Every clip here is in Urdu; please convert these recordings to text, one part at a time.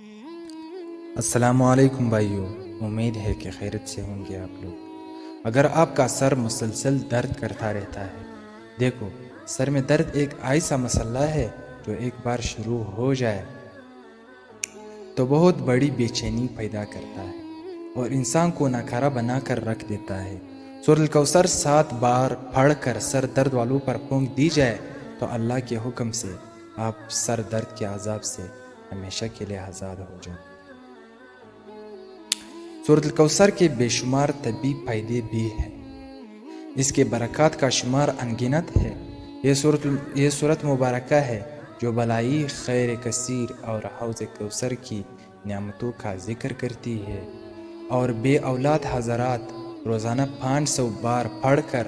السلام علیکم بھائیو، امید ہے کہ خیرت سے ہوں گے آپ لوگ۔ اگر آپ کا سر مسلسل درد کرتا رہتا ہے، دیکھو، سر میں درد ایک ایسا مسئلہ ہے جو ایک بار شروع ہو جائے تو بہت بڑی بے چینی پیدا کرتا ہے اور انسان کو ناکارہ بنا کر رکھ دیتا ہے۔ سورۃ الکوثر 7 بار پڑھ کر سر درد والوں پر پھونک دی جائے تو اللہ کے حکم سے آپ سر درد کے عذاب سے ہمیشہ کے لیے آزاد ہو جائیں۔ سورۃ الکوثر کے بے شمار طبی فائدے بھی ہیں، اس کے برکات کا شمار انگنت ہے۔ یہ سورۃ مبارکہ ہے جو بلائی خیر کثیر اور حوض کوثر کی نعمتوں کا ذکر کرتی ہے، اور بے اولاد حضرات روزانہ 500 بار پڑھ کر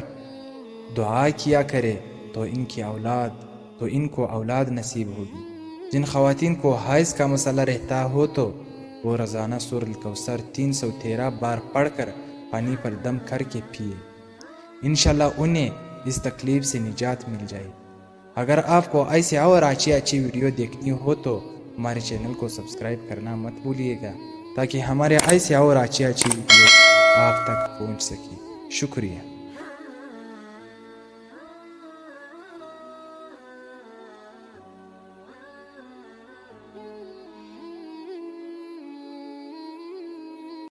دعا کیا کرے تو ان کو اولاد نصیب ہوگی۔ جن خواتین کو حیض کا مسئلہ رہتا ہو تو وہ روزانہ سورۃ الکوثر 313 بار پڑھ کر پانی پر دم کر کے پیے، انشاءاللہ انہیں اس تکلیف سے نجات مل جائے۔ اگر آپ کو ایسے اور اچھی ویڈیو دیکھنی ہو تو ہمارے چینل کو سبسکرائب کرنا مت بھولیے گا، تاکہ ہمارے ایسے اور اچھی ویڈیو آپ تک پہنچ سکے۔ شکریہ۔